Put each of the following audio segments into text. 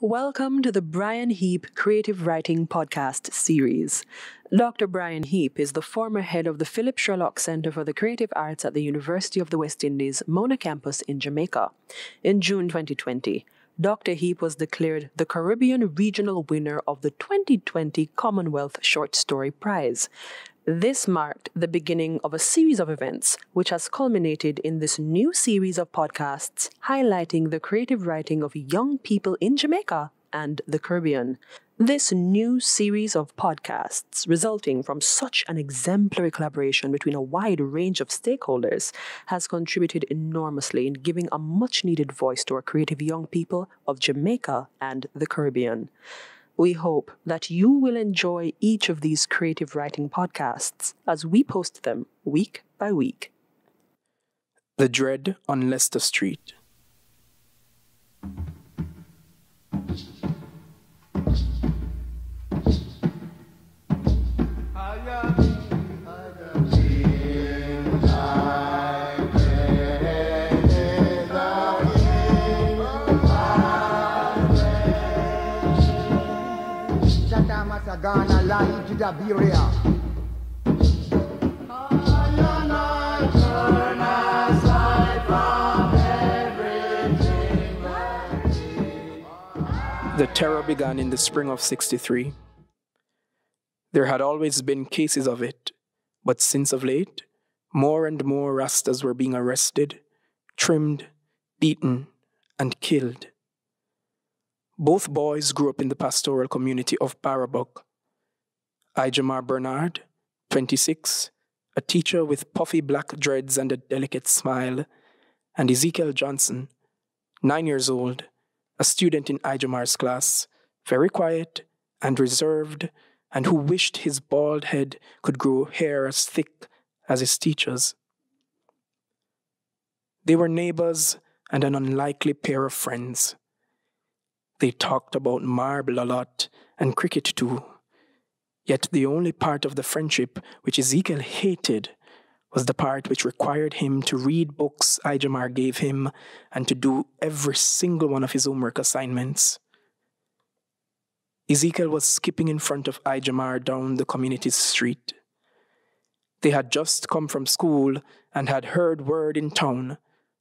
Welcome to the Brian Heap Creative Writing Podcast series. Dr. Brian Heap is the former head of the Philip Sherlock Center for the Creative Arts at the University of the West Indies, Mona campus in Jamaica. In June 2020, Dr. Heap was declared the Caribbean Regional winner of the 2020 Commonwealth Short Story Prize. This marked the beginning of a series of events, which has culminated in this new series of podcasts highlighting the creative writing of young people in Jamaica and the Caribbean. This new series of podcasts, resulting from such an exemplary collaboration between a wide range of stakeholders, has contributed enormously in giving a much-needed voice to our creative young people of Jamaica and the Caribbean. We hope that you will enjoy each of these creative writing podcasts as we post them week by week. The Dread on Leicester Street. Gonna lie to the barrier. The terror began in the spring of '63. There had always been cases of it, but since of late, more and more Rastas were being arrested, trimmed, beaten, and killed. Both boys grew up in the pastoral community of Barabuk. Ijamar Bernard, 26, a teacher with puffy black dreads and a delicate smile, and Ezekiel Johnson, 9 years old, a student in Ijamar's class, very quiet and reserved, and who wished his bald head could grow hair as thick as his teacher's. They were neighbors and an unlikely pair of friends. They talked about marble a lot and cricket too. Yet the only part of the friendship which Ezekiel hated was the part which required him to read books Ijamar gave him and to do every single one of his homework assignments. Ezekiel was skipping in front of Ijamar down the community's street. They had just come from school and had heard word in town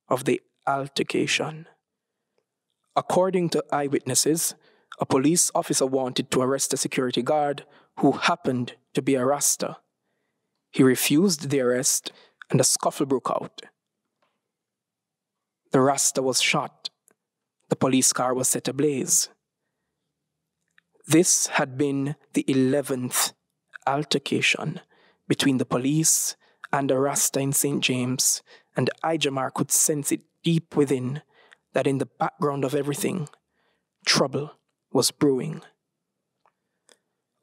of the altercation. According to eyewitnesses, a police officer wanted to arrest a security guard who happened to be a Rasta. He refused the arrest and a scuffle broke out. The Rasta was shot. The police car was set ablaze. This had been the 11th altercation between the police and a Rasta in St. James, and Ijamar could sense it deep within that in the background of everything, trouble was brewing.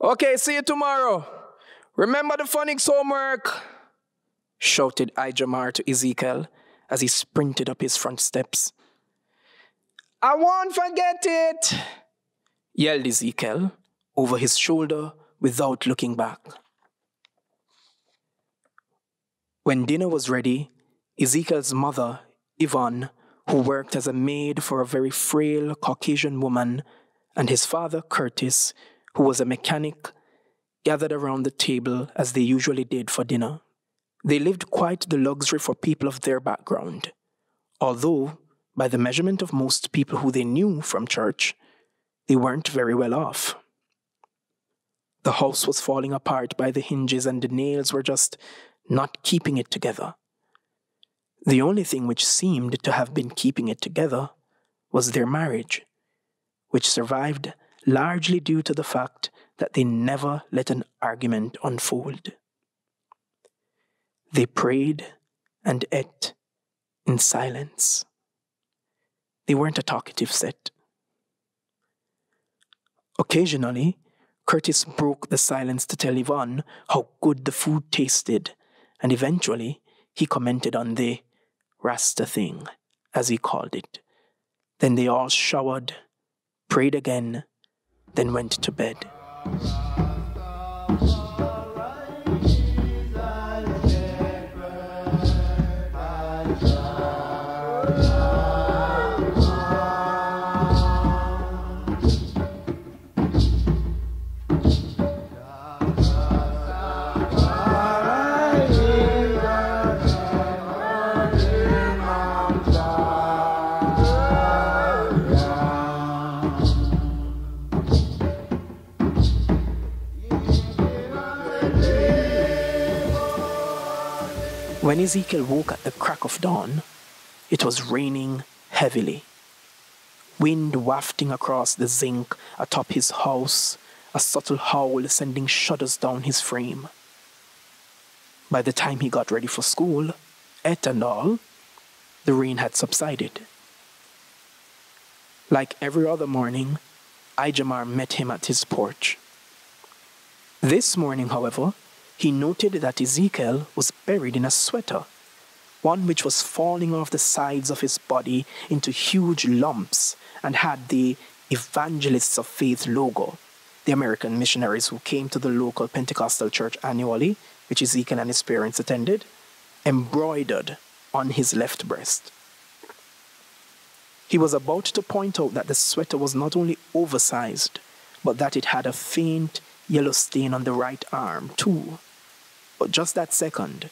"Okay, see you tomorrow. Remember the phonics homework," shouted Ijamar to Ezekiel as he sprinted up his front steps. "I won't forget it," yelled Ezekiel over his shoulder without looking back. When dinner was ready, Ezekiel's mother, Yvonne, who worked as a maid for a very frail Caucasian woman, and his father, Curtis, who was a mechanic, gathered around the table as they usually did for dinner. They lived quite the luxury for people of their background, although, by the measurement of most people who they knew from church, they weren't very well off. The house was falling apart by the hinges and the nails were just not keeping it together. The only thing which seemed to have been keeping it together was their marriage, which survived largely due to the fact that they never let an argument unfold. They prayed and ate in silence. They weren't a talkative set. Occasionally, Curtis broke the silence to tell Yvonne how good the food tasted, and eventually he commented on the Rasta thing, as he called it. Then they all showered, prayed again, then went to bed. When Ezekiel woke at the crack of dawn, it was raining heavily. Wind wafting across the zinc atop his house, a subtle howl sending shudders down his frame. By the time he got ready for school, et and all, the rain had subsided. Like every other morning, Ijamar met him at his porch. This morning, however, he noted that Ezekiel was buried in a sweater, one which was falling off the sides of his body into huge lumps and had the Evangelists of Faith logo, the American missionaries who came to the local Pentecostal church annually, which Ezekiel and his parents attended, embroidered on his left breast. He was about to point out that the sweater was not only oversized, but that it had a faint yellow stain on the right arm, too. But just that second,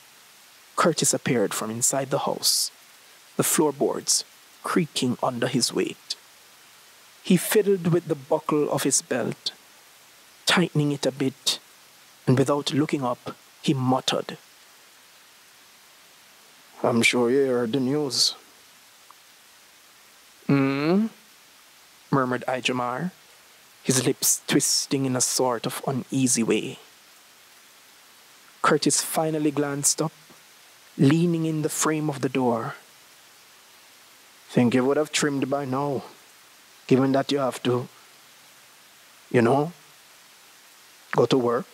Curtis appeared from inside the house, the floorboards creaking under his weight. He fiddled with the buckle of his belt, tightening it a bit, and without looking up, he muttered, "I'm sure you heard the news." Murmured Ijamar, his lips twisting in a sort of uneasy way. Curtis finally glanced up, leaning in the frame of the door. "Think you would have trimmed by now, given that you have to, go to work?"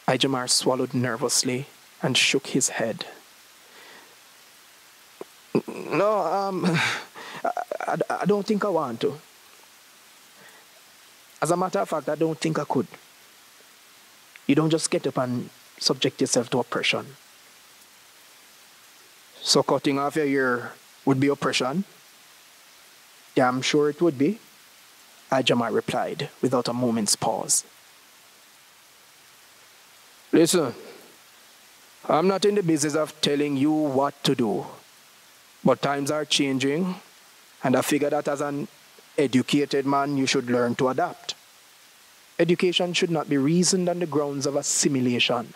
Ijamar swallowed nervously and shook his head. "No, I don't think I want to. As a matter of fact, I don't think I could. You don't just get up and subject yourself to oppression." "So cutting off your ear would be oppression?" "Yeah, I'm sure it would be," Ijamar replied without a moment's pause. "Listen, I'm not in the business of telling you what to do, but times are changing, and I figure that as an educated man, you should learn to adapt. Education should not be reasoned on the grounds of assimilation."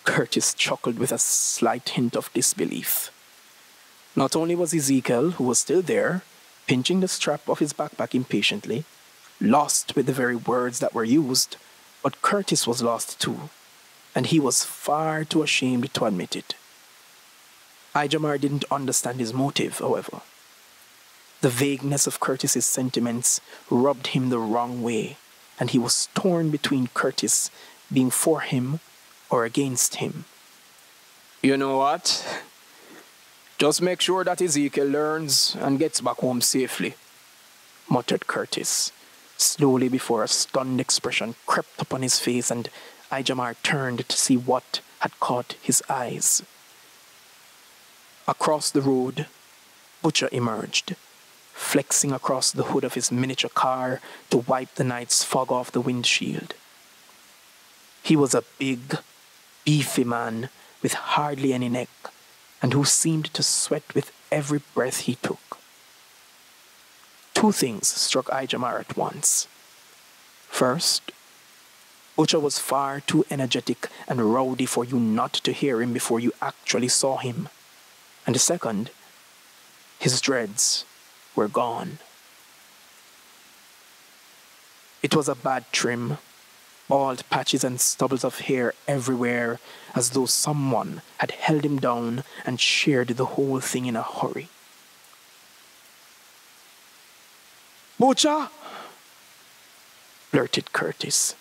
Curtis chuckled with a slight hint of disbelief. Not only was Ezekiel, who was still there, pinching the strap of his backpack impatiently, lost with the very words that were used, but Curtis was lost too, and he was far too ashamed to admit it. Ijamar didn't understand his motive, however. The vagueness of Curtis's sentiments rubbed him the wrong way, and he was torn between Curtis being for him or against him. "You know what? Just make sure that Ezekiel learns and gets back home safely," muttered Curtis, slowly before a stunned expression crept upon his face and Ijamar turned to see what had caught his eyes. Across the road, Butcher emerged, flexing across the hood of his miniature car to wipe the night's fog off the windshield. He was a big, beefy man with hardly any neck, and who seemed to sweat with every breath he took. Two things struck Ijamar at once. First, Butcher was far too energetic and rowdy for you not to hear him before you actually saw him. And the second, his dreads were gone. It was a bad trim, bald patches and stubbles of hair everywhere, as though someone had held him down and sheared the whole thing in a hurry. "Butcher!" blurted Curtis,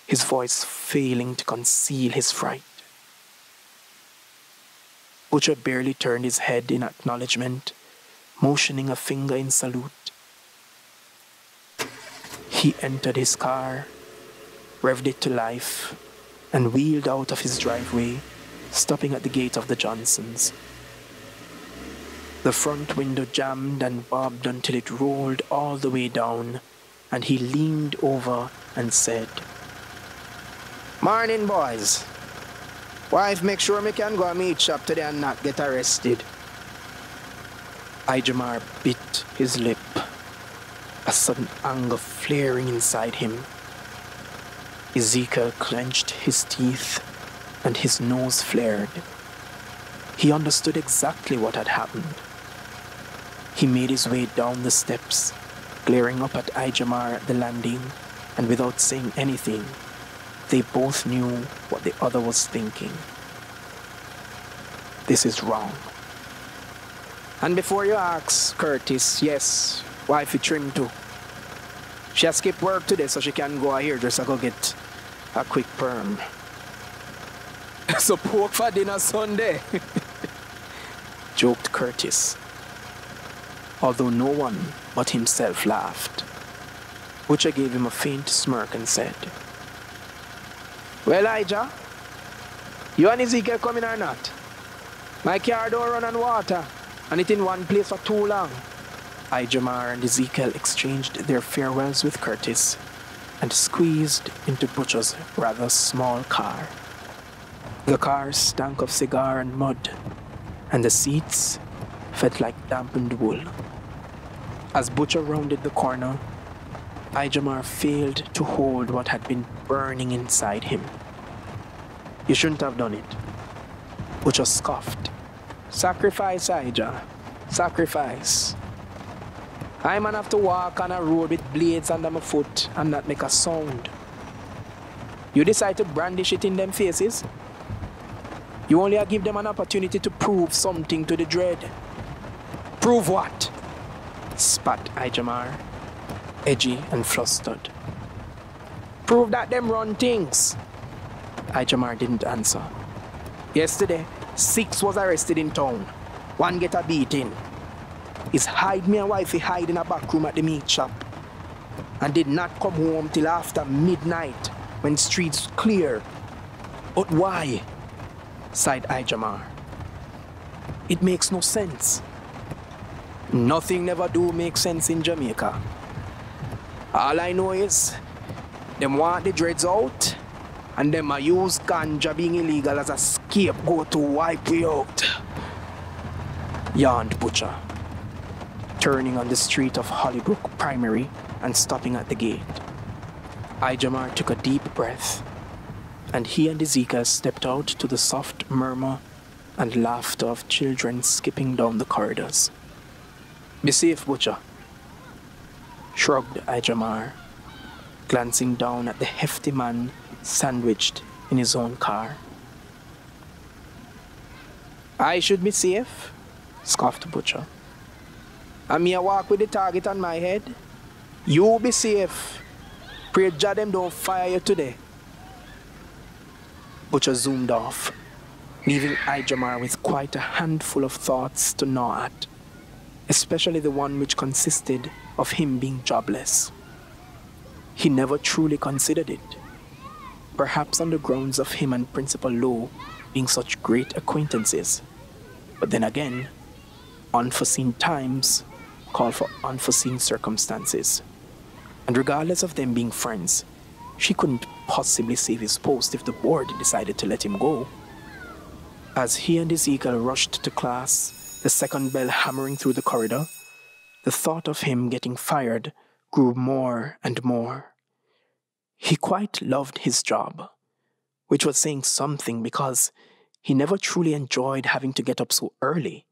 his voice failing to conceal his fright. Butcher barely turned his head in acknowledgement, motioning a finger in salute. He entered his car, revved it to life, and wheeled out of his driveway, stopping at the gate of the Johnsons. The front window jammed and bobbed until it rolled all the way down, and he leaned over and said, "Morning, boys. Wife, make sure me can go and meet shop today and not get arrested." Ijamar bit his lip, a sudden anger flaring inside him. Ezekiel clenched his teeth, and his nose flared. He understood exactly what had happened. He made his way down the steps, glaring up at Ijamar at the landing, and without saying anything, they both knew what the other was thinking. This is wrong. And before you ask, Curtis, yes, wifey trim too. She has skipped work today so she can go here just to go get a quick perm. So pork for dinner Sunday, joked Curtis. Although no one but himself laughed. Butcher gave him a faint smirk and said, "Well, Elijah, you and Ezekiel coming or not? My car don't run on water, and it's in one place for too long." Ijamar and Ezekiel exchanged their farewells with Curtis and squeezed into Butcher's rather small car. The car stank of cigar and mud, and the seats felt like dampened wool. As Butcher rounded the corner, Ijamar failed to hold what had been burning inside him. "You shouldn't have done it." Butcher scoffed. "Sacrifice, Ija. Sacrifice. I man have to walk on a road with blades under my foot and not make a sound. You decide to brandish it in them faces? You only give them an opportunity to prove something to the dread." "Prove what?" spat Ijamar, edgy and flustered. "Prove that them run things." Ijamar didn't answer. "Yesterday, 6 was arrested in town. 1 get a beating. His hide me and wifey hide in a back room at the meat shop and did not come home till after midnight when streets clear." "But why?" sighed Ijamar. "It makes no sense." "Nothing never do make sense in Jamaica. All I know is, them want the dreads out, and them a use ganja being illegal as a scapegoat to wipe we out," yawned Butcher, turning on the street of Hollybrook Primary and stopping at the gate. Ijamar took a deep breath, and he and Ezekiel stepped out to the soft murmur and laughter of children skipping down the corridors. "Be safe, Butcher," shrugged Ijamar, glancing down at the hefty man sandwiched in his own car. "I should be safe," scoffed Butcher. "And me a walk with the target on my head? You be safe. Pray Jah them don't fire you today." Butcher zoomed off, leaving Ijamar with quite a handful of thoughts to gnaw at, especially the one which consisted of him being jobless. He never truly considered it, perhaps on the grounds of him and Principal Lowe being such great acquaintances. But then again, unforeseen times call for unforeseen circumstances. And regardless of them being friends, she couldn't possibly save his post if the board decided to let him go. As he and Ezekiel rushed to class, the second bell hammering through the corridor, the thought of him getting fired grew more and more. He quite loved his job, which was saying something because he never truly enjoyed having to get up so early,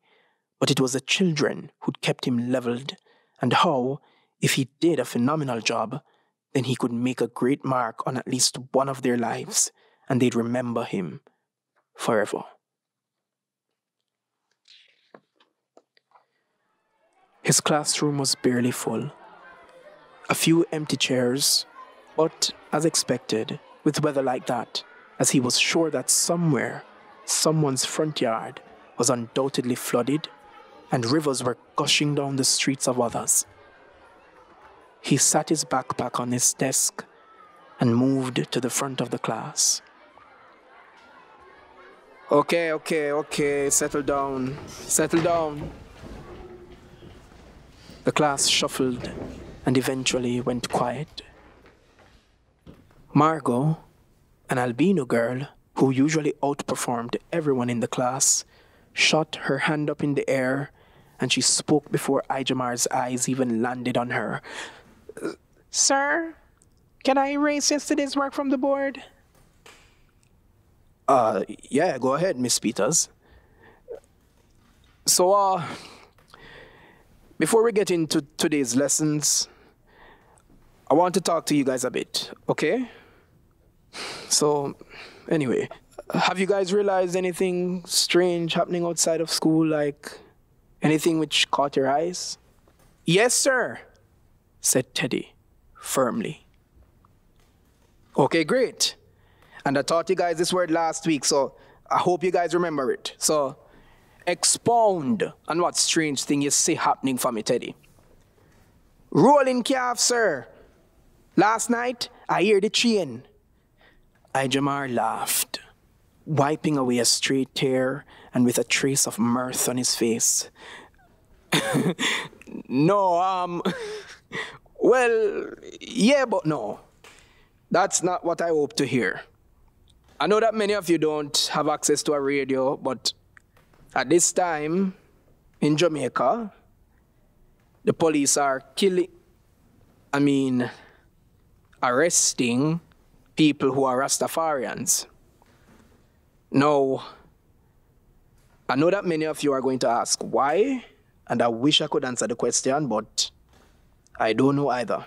but it was the children who'd kept him leveled, and how, if he did a phenomenal job, then he could make a great mark on at least one of their lives, and they'd remember him forever. His classroom was barely full. A few empty chairs, but, as expected, with weather like that, as he was sure that somewhere, someone's front yard was undoubtedly flooded, and rivers were gushing down the streets of others. He sat his backpack on his desk and moved to the front of the class. Okay, settle down. The class shuffled and eventually went quiet. Margot, an albino girl who usually outperformed everyone in the class, shot her hand up in the air, and she spoke before Ijamar's eyes even landed on her. "Sir, can I erase yesterday's work from the board?" Yeah, go ahead, Miss Peters. So, before we get into today's lessons, I want to talk to you guys a bit, okay? So, anyway, have you guys realized anything strange happening outside of school, like anything which caught your eyes? Yes, sir, said Teddy firmly. Okay, great. And I taught you guys this word last week, so I hope you guys remember it. So, expound on what strange thing you see happening for me, Teddy. Rolling calf, sir. Last night, I hear the chain. Ijamar laughed, wiping away a stray tear and with a trace of mirth on his face. No, well, yeah, but no. That's not what I hope to hear. I know that many of you don't have access to a radio, but at this time in Jamaica, the police are arresting people who are Rastafarians. Now, I know that many of you are going to ask why, and I wish I could answer the question, but I don't know either.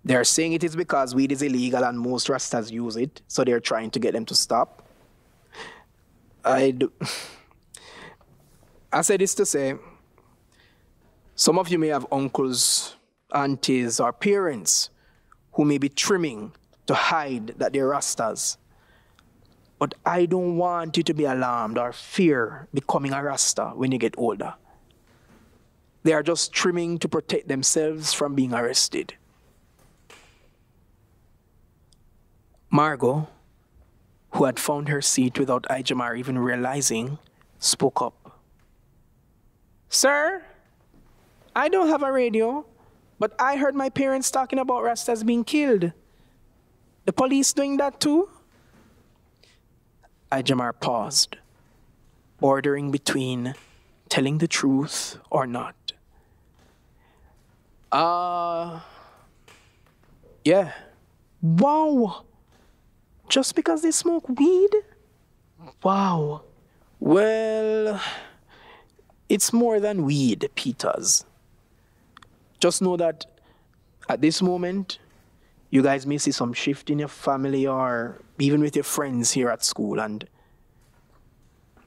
They're saying it is because weed is illegal and most Rastas use it, so they're trying to get them to stop. I say this to say, some of you may have uncles, aunties, or parents who may be trimming to hide that they're Rastas. But I don't want you to be alarmed or fear becoming a Rasta when you get older. They are just trimming to protect themselves from being arrested. Margot, who had found her seat without Ijamar even realizing, spoke up. Sir, I don't have a radio, but I heard my parents talking about Rastas being killed. The police doing that too? Ijamar paused, bordering between telling the truth or not. Yeah. Wow. Just because they smoke weed? Wow. Well, it's more than weed, Peters. Just know that at this moment, you guys may see some shift in your family or even with your friends here at school, and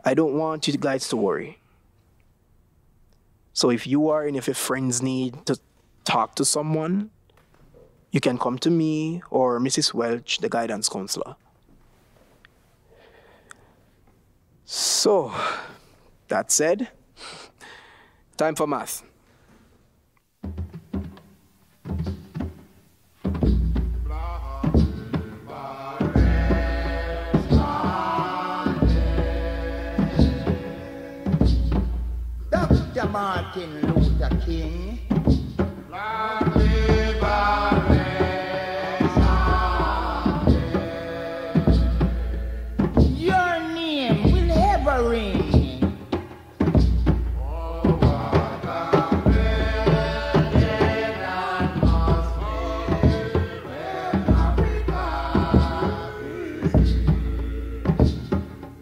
I don't want you guys to worry. So if you or any of your friends need to talk to someone, you can come to me or Mrs. Welch, the guidance counselor. So, that said, time for math. Dr. Martin Luther King. Your name will ever ring.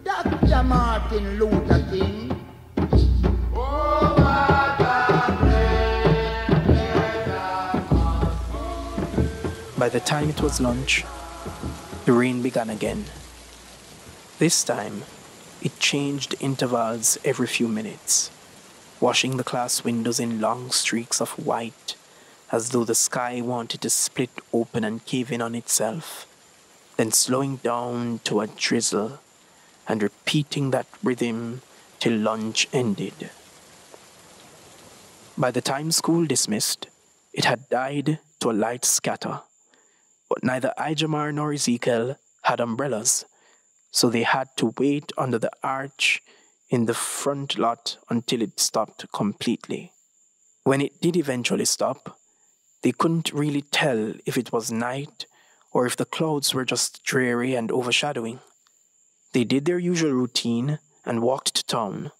Dr. Martin Luther King. By the time it was lunch, the rain began again. This time, it changed intervals every few minutes, washing the class windows in long streaks of white, as though the sky wanted to split open and cave in on itself, then slowing down to a drizzle and repeating that rhythm till lunch ended. By the time school dismissed, it had died to a light scatter. But neither Ijamar nor Ezekiel had umbrellas, so they had to wait under the arch in the front lot until it stopped completely. When it did eventually stop, they couldn't really tell if it was night or if the clouds were just dreary and overshadowing. They did their usual routine and walked to town.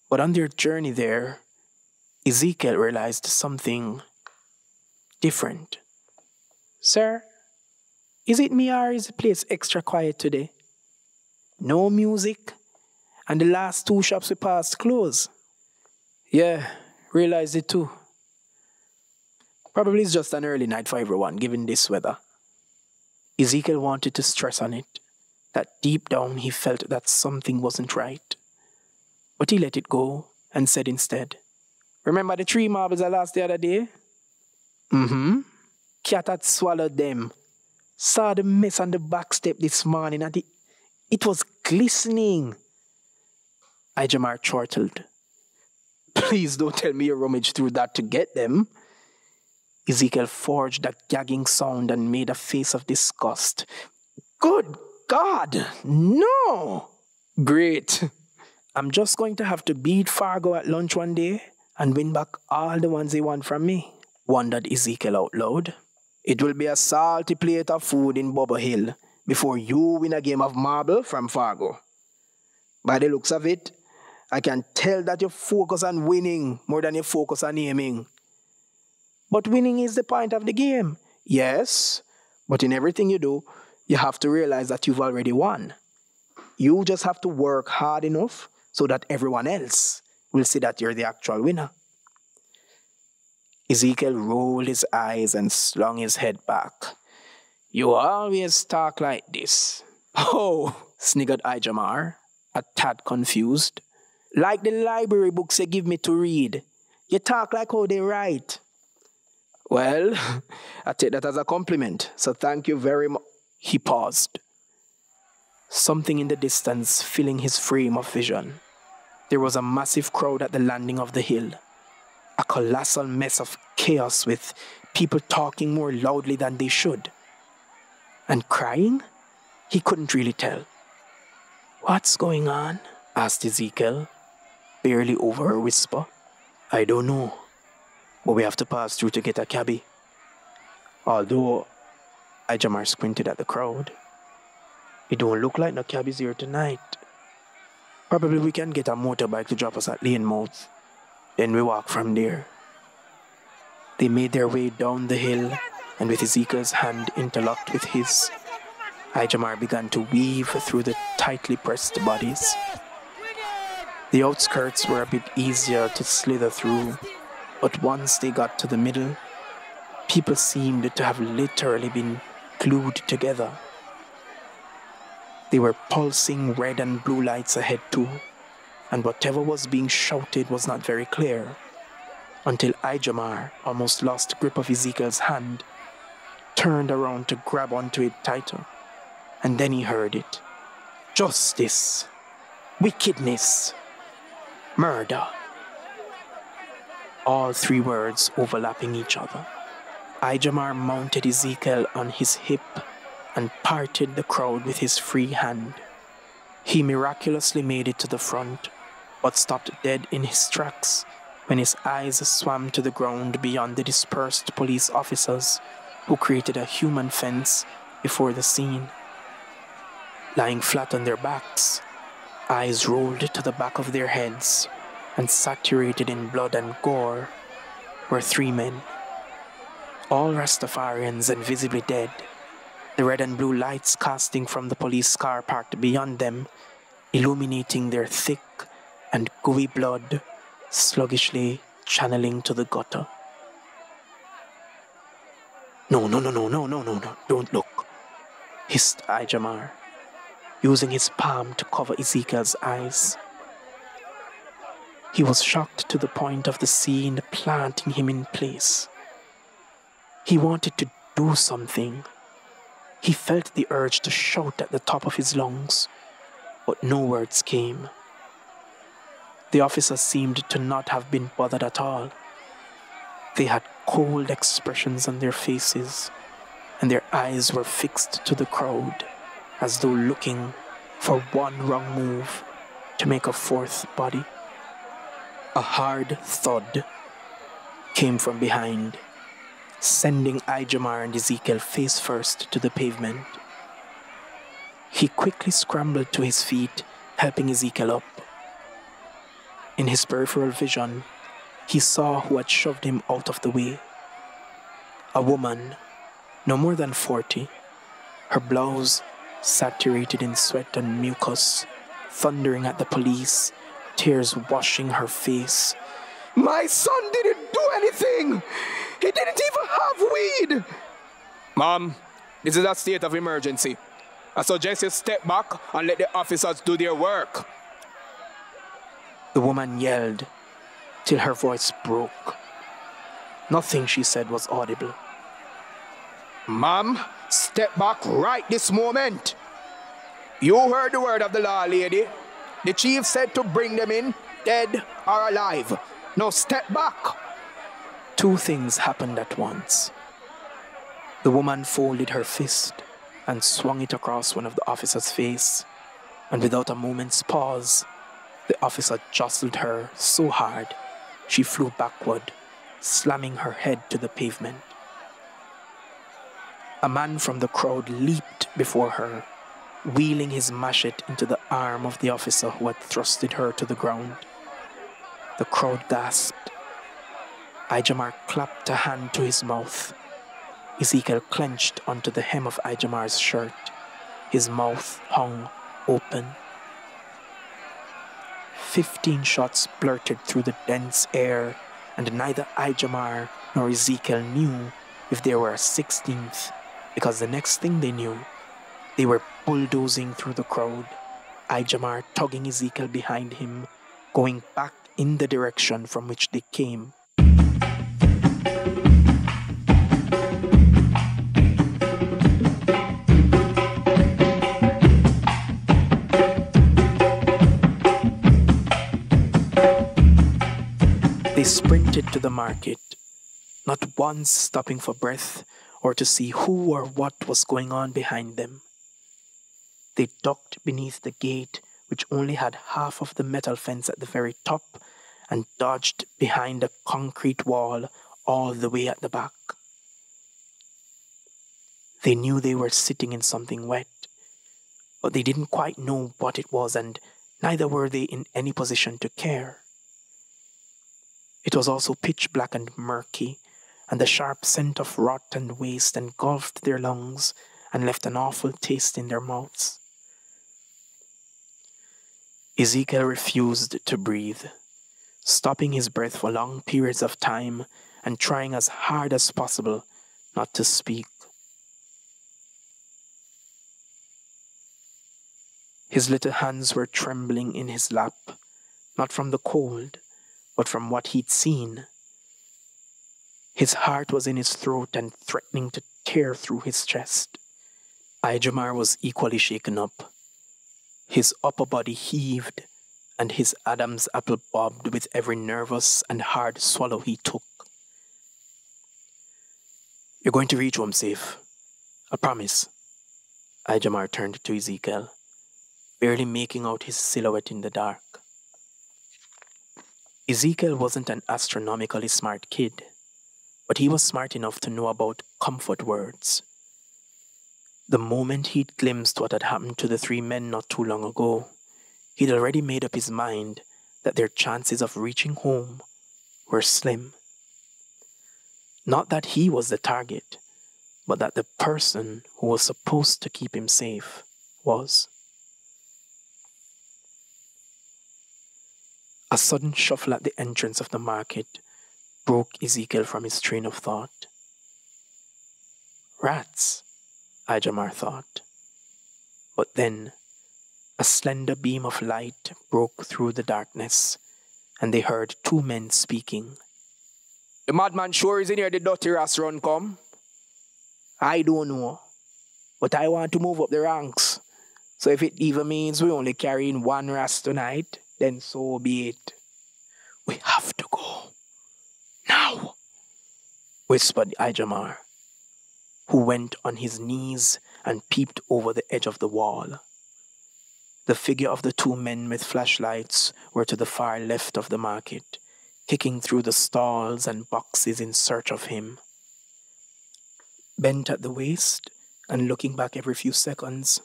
But on their journey there, Ezekiel realized something different. Sir, is it me or is the place extra quiet today? no music, and the last 2 shops we passed closed. Yeah, realized it too. Probably it's just an early night for everyone, given this weather. Ezekiel wanted to stress on it, that deep down he felt that something wasn't right. But he let it go and said instead, "Remember the 3 marbles I lost the other day? Mm-hmm. Cat had swallowed them. Saw the mess on the back step this morning and it was glistening." Ijamar chortled. "Please don't tell me you rummaged through that to get them." Ezekiel forged a gagging sound and made a face of disgust. "Good God, no!" "Great. I'm just going to have to beat Fargo at lunch one day and win back all the ones he won from me," wondered Ezekiel out loud. "It will be a salty plate of food in Bubba Hill before you win a game of marble from Fargo. By the looks of it, I can tell that you focus on winning more than you focus on aiming. But winning is the point of the game. Yes, but in everything you do, you have to realize that you've already won. You just have to work hard enough so that everyone else will see that you're the actual winner." Ezekiel rolled his eyes and slung his head back. "You always talk like this." "Oh," sniggered Ijamar, a tad confused. "Like the library books you give me to read. You talk like how they write." "Well, I take that as a compliment, so thank you very much." He paused. Something in the distance filling his frame of vision. There was a massive crowd at the landing of the hill. A colossal mess of chaos with people talking more loudly than they should. And crying? He couldn't really tell. "What's going on?" asked Ezekiel, barely over a whisper. "I don't know, but we have to pass through to get a cabbie. Although," Ijamar squinted at the crowd, "it don't look like no cabbies here tonight. Probably we can get a motorbike to drop us at Lanemouth. Then we walk from there." They made their way down the hill, and with Ezekiel's hand interlocked with his, Ijamar began to weave through the tightly pressed bodies. The outskirts were a bit easier to slither through, but once they got to the middle, people seemed to have literally been glued together. They were pulsing red and blue lights ahead too, and whatever was being shouted was not very clear, until Ijamar almost lost grip of Ezekiel's hand, turned around to grab onto it tighter, and then he heard it. Justice, wickedness, murder. All 3 words overlapping each other. Ijamar mounted Ezekiel on his hip and parted the crowd with his free hand. He miraculously made it to the front, but stopped dead in his tracks when his eyes swam to the ground beyond the dispersed police officers who created a human fence before the scene. Lying flat on their backs, eyes rolled to the back of their heads and saturated in blood and gore, were 3 men. All Rastafarians and visibly dead, the red and blue lights casting from the police car parked beyond them, illuminating their thick and gooey blood, sluggishly channeling to the gutter. No, don't look," hissed Ijamar, using his palm to cover Ezekiel's eyes. He was shocked to the point of the scene planting him in place. He wanted to do something. He felt the urge to shout at the top of his lungs, but no words came. The officers seemed to not have been bothered at all. They had cold expressions on their faces, and their eyes were fixed to the crowd, as though looking for one wrong move to make a 4th body. A hard thud came from behind, sending Ijamar and Ezekiel face first to the pavement. He quickly scrambled to his feet, helping Ezekiel up. In his peripheral vision, he saw who had shoved him out of the way. A woman, no more than 40, her blouse saturated in sweat and mucus, thundering at the police, tears washing her face. My son didn't do anything! He didn't even have weed! Mom, this is a state of emergency. I suggest you step back and let the officers do their work. The woman yelled till her voice broke. Nothing she said was audible. Ma'am, step back right this moment. You heard the word of the law, lady. The chief said to bring them in, dead or alive. Now step back. Two things happened at once. The woman folded her fist and swung it across one of the officer's face, and without a moment's pause, the officer jostled her so hard she flew backward, slamming her head to the pavement. A man from the crowd leaped before her, wheeling his machete into the arm of the officer who had thrusted her to the ground. The crowd gasped. Ijamar clapped a hand to his mouth. Ezekiel clenched onto the hem of Ijamar's shirt. His mouth hung open. 15 shots blurted through the dense air, and neither Ijamar nor Ezekiel knew if there were a 16th, because the next thing they knew, they were bulldozing through the crowd, Ijamar tugging Ezekiel behind him, going back in the direction from which they came. They sprinted to the market, not once stopping for breath or to see who or what was going on behind them. They ducked beneath the gate, which only had half of the metal fence at the very top, and dodged behind a concrete wall all the way at the back. They knew they were sitting in something wet, but they didn't quite know what it was, and neither were they in any position to care. It was also pitch black and murky, and the sharp scent of rot and waste engulfed their lungs and left an awful taste in their mouths. Ezekiel refused to breathe, stopping his breath for long periods of time and trying as hard as possible not to speak. His little hands were trembling in his lap, not from the cold, but from what he'd seen. His heart was in his throat and threatening to tear through his chest. Ijamar was equally shaken up. His upper body heaved, and his Adam's apple bobbed with every nervous and hard swallow he took. You're going to reach home safe. I promise. Ijamar turned to Ezekiel, barely making out his silhouette in the dark. Ezekiel wasn't an astronomically smart kid, but he was smart enough to know about comfort words. The moment he'd glimpsed what had happened to the three men not too long ago, he'd already made up his mind that their chances of reaching home were slim. Not that he was the target, but that the person who was supposed to keep him safe was. A sudden shuffle at the entrance of the market broke Ezekiel from his train of thought. Rats, Ijamar thought. But then, a slender beam of light broke through the darkness, and they heard two men speaking. The madman sure is in here, the dirty ras run come? I don't know, but I want to move up the ranks. So if it even means we only carrying one ras tonight, then so be it. We have to go. Now, whispered Ijamar, who went on his knees and peeped over the edge of the wall. The figure of the two men with flashlights were to the far left of the market, kicking through the stalls and boxes in search of him. Bent at the waist and looking back every few seconds,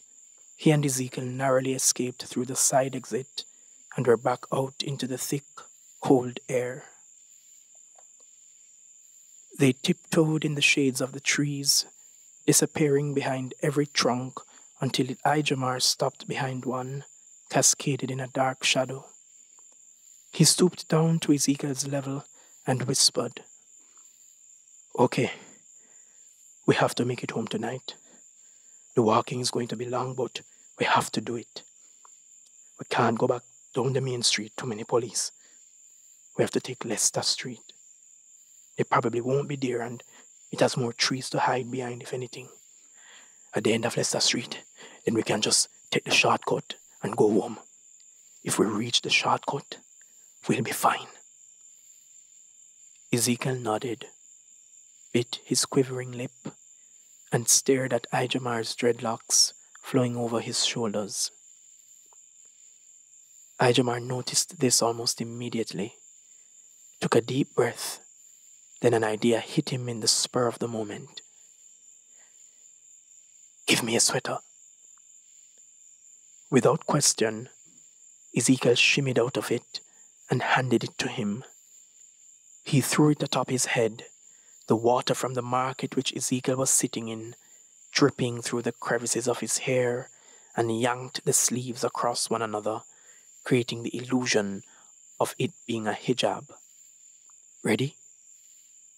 he and Ezekiel narrowly escaped through the side exit and were back out into the thick, cold air. They tiptoed in the shades of the trees, disappearing behind every trunk until Ijamar stopped behind one, cascaded in a dark shadow. He stooped down to Ezekiel's level and whispered, "Okay, we have to make it home tonight. The walking is going to be long, but we have to do it. We can't go back down the main street, too many police. We have to take Leicester Street. They probably won't be there, and it has more trees to hide behind, if anything. At the end of Leicester Street, then we can just take the shortcut and go home. If we reach the shortcut, we'll be fine." Ezekiel nodded, bit his quivering lip, and stared at Ijamar's dreadlocks flowing over his shoulders. Ijamar noticed this almost immediately, took a deep breath, then an idea hit him in the spur of the moment. "Give me a sweater." Without question, Ezekiel shimmied out of it and handed it to him. He threw it atop his head, the water from the market which Ezekiel was sitting in, dripping through the crevices of his hair, and yanked the sleeves across one another, creating the illusion of it being a hijab. "Ready?"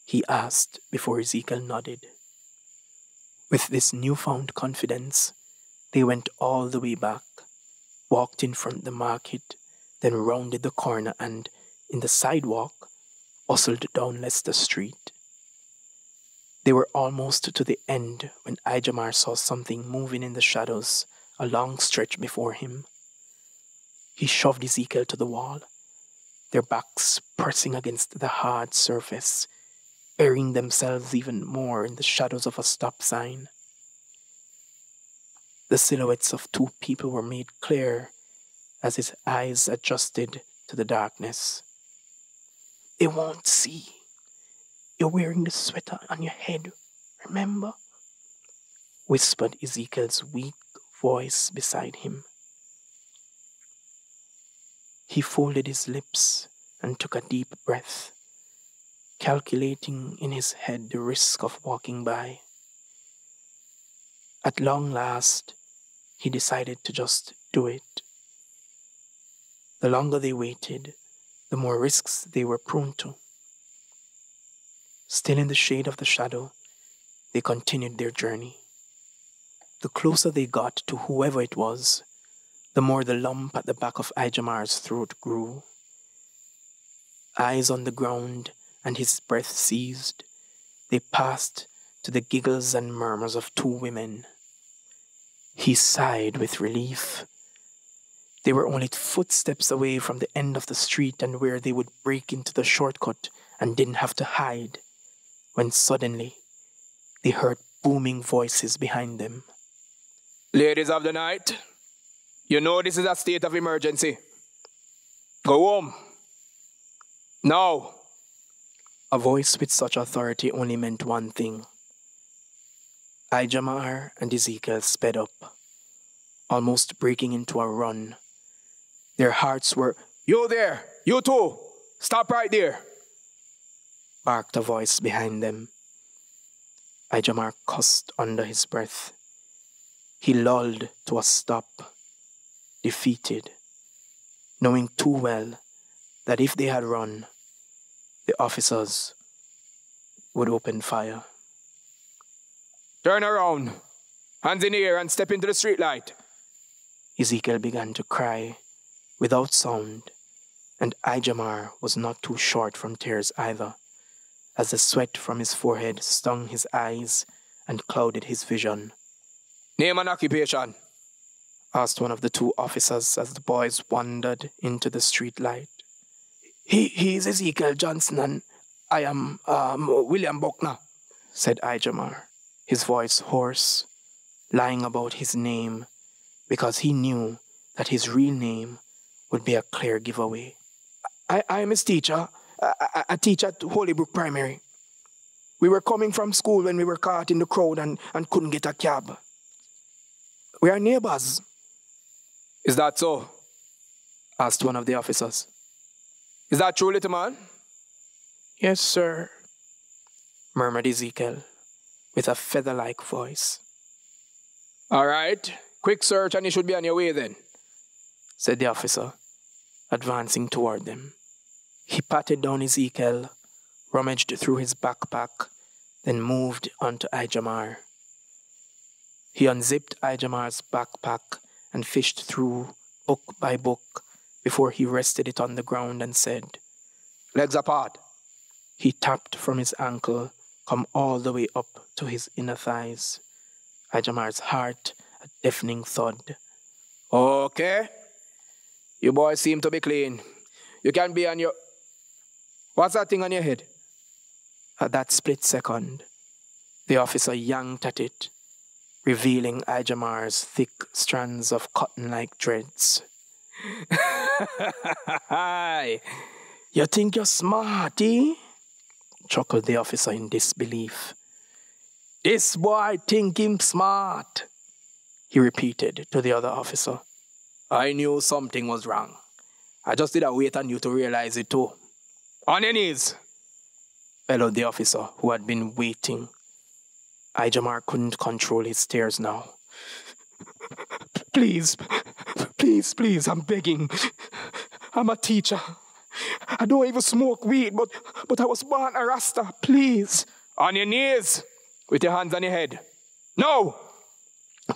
he asked before Ezekiel nodded. With this newfound confidence, they went all the way back, walked in front of the market, then rounded the corner and, in the sidewalk, hustled down Leicester Street. They were almost to the end when Ijamar saw something moving in the shadows a long stretch before him. He shoved Ezekiel to the wall, their backs pressing against the hard surface, burying themselves even more in the shadows of a stop sign. The silhouettes of two people were made clear as his eyes adjusted to the darkness. "They won't see. You're wearing the sweater on your head, remember?" whispered Ezekiel's weak voice beside him. He folded his lips and took a deep breath, calculating in his head the risk of walking by. At long last, he decided to just do it. The longer they waited, the more risks they were prone to. Still in the shade of the shadow, they continued their journey. The closer they got to whoever it was, the more the lump at the back of Ijamar's throat grew. Eyes on the ground and his breath seized, they passed to the giggles and murmurs of two women. He sighed with relief. They were only footsteps away from the end of the street and where they would break into the shortcut and didn't have to hide, when suddenly they heard booming voices behind them. "Ladies of the night, you know this is a state of emergency. Go home. Now." A voice with such authority only meant one thing. Ijamar and Ezekiel sped up, almost breaking into a run. Their hearts were, "You there! You too! Stop right there!" barked a voice behind them. Ijamar cussed under his breath. He lulled to a stop, defeated, knowing too well that if they had run, the officers would open fire. "Turn around, hands in the air and step into the streetlight." Ezekiel began to cry, without sound, and Ijamar was not too short from tears either, as the sweat from his forehead stung his eyes and clouded his vision. "Name and occupation?" asked one of the two officers as the boys wandered into the streetlight. He's Ezekiel Johnson and I am William Buckner," said Ijamar, his voice hoarse, lying about his name because he knew that his real name would be a clear giveaway. I am his teacher. I teach at Holybrook Primary. We were coming from school when we were caught in the crowd and couldn't get a cab. We are neighbors." "Is that so?" asked one of the officers. "Is that true, little man?" "Yes, sir," murmured Ezekiel with a feather-like voice. "All right. Quick search and you should be on your way then, said the officer, advancing toward them. He patted down Ezekiel, rummaged through his backpack, then moved on to Ijamar. He unzipped Ijamar's backpack and fished through book by book before he rested it on the ground and said, legs apart. He tapped from his ankle, come all the way up to his inner thighs. Ijamar's heart a deafening thud. Okay. You boys seem to be clean. You can be on your... What's that thing on your head? At that split second, the officer yanked at it, revealing Ijamar's thick strands of cotton-like dreads. You think you're smart, eh? Chuckled the officer in disbelief. This boy think him smart, he repeated to the other officer. I knew something was wrong. I just didn't wait on you to realize it too. On your knees, bellowed the officer who had been waiting. Ijamar couldn't control his tears now. Please, please, I'm begging. I'm a teacher. I don't even smoke weed, but I was born a Rasta, please. On your knees, with your hands on your head. No!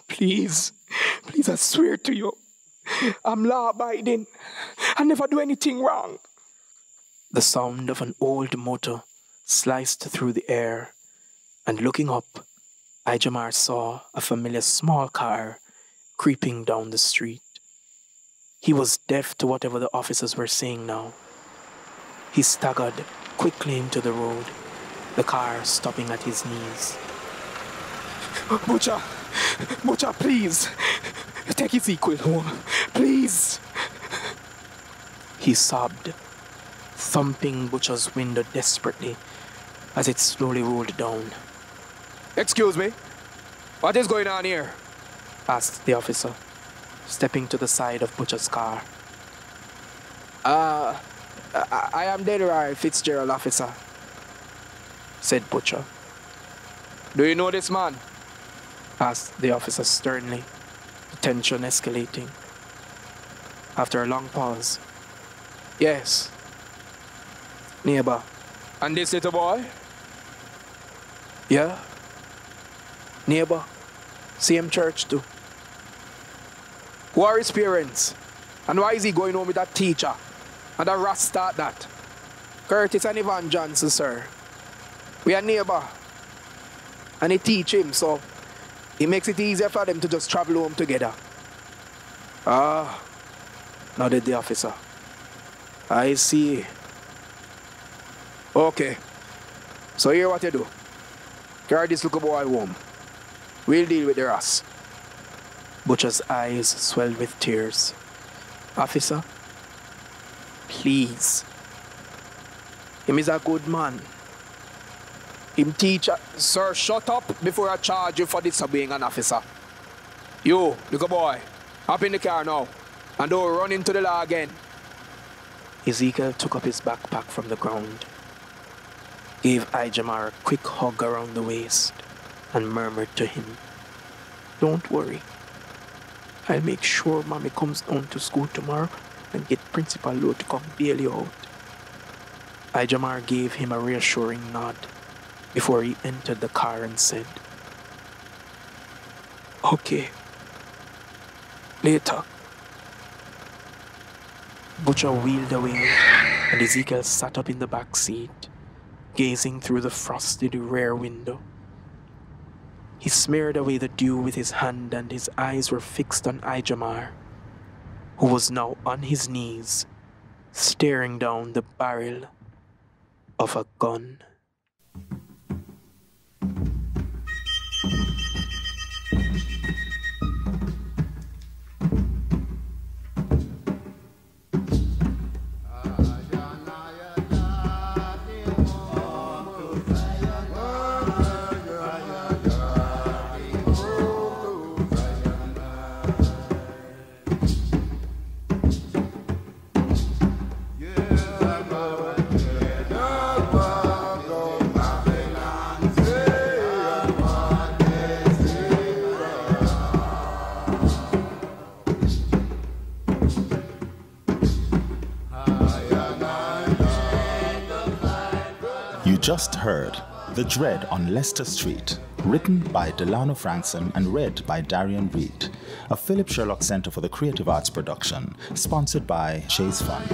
Please, I swear to you, I'm law-abiding. I never do anything wrong. The sound of an old motor sliced through the air, and looking up, Ijamar saw a familiar small car creeping down the street. He was deaf to whatever the officers were saying now. He staggered quickly into the road, the car stopping at his knees. Butcher, please, take Ezekiel home, please. He sobbed, thumping Butcher's window desperately as it slowly rolled down. Excuse me, what is going on here? Asked the officer, stepping to the side of Butcher's car. I am Delano Fitzgerald, officer, said Butcher. Do you know this man? Asked the officer sternly, the tension escalating. After a long pause, yes, neighbor. And this little boy? Yeah, neighbor, same church too. Who are his parents? And why is he going home with that teacher? And a Rasta at that? Curtis and Ivan Johnson, sir. We are neighbor. And he teach him, so it makes it easier for them to just travel home together. Ah, nodded the officer. I see. Okay. So here what you do. Carry this little boy home. We'll deal with the rest. Butcher's eyes swelled with tears. Officer, please. Him is a good man. Him teacher. Sir, shut up before I charge you for disobeying an officer. You, little boy, hop in the car now. And don't run into the law again. Ezekiel took up his backpack from the ground, gave Ijamar a quick hug around the waist, and murmured to him, Don't worry. I'll make sure Mommy comes down to school tomorrow and get Principal Lowe to come bail you out. Ijamar gave him a reassuring nod before he entered the car and said, Okay. Later. Butcher wheeled away, and Ezekiel sat up in the back seat, gazing through the frosted rear window. He smeared away the dew with his hand, and his eyes were fixed on Ijamar, who was now on his knees, staring down the barrel of a gun. just heard The Dread on Leicester Street, written by Delano Frankson and read by Darian Reid, a Philip Sherlock Center for the Creative Arts production, sponsored by Chase Fund.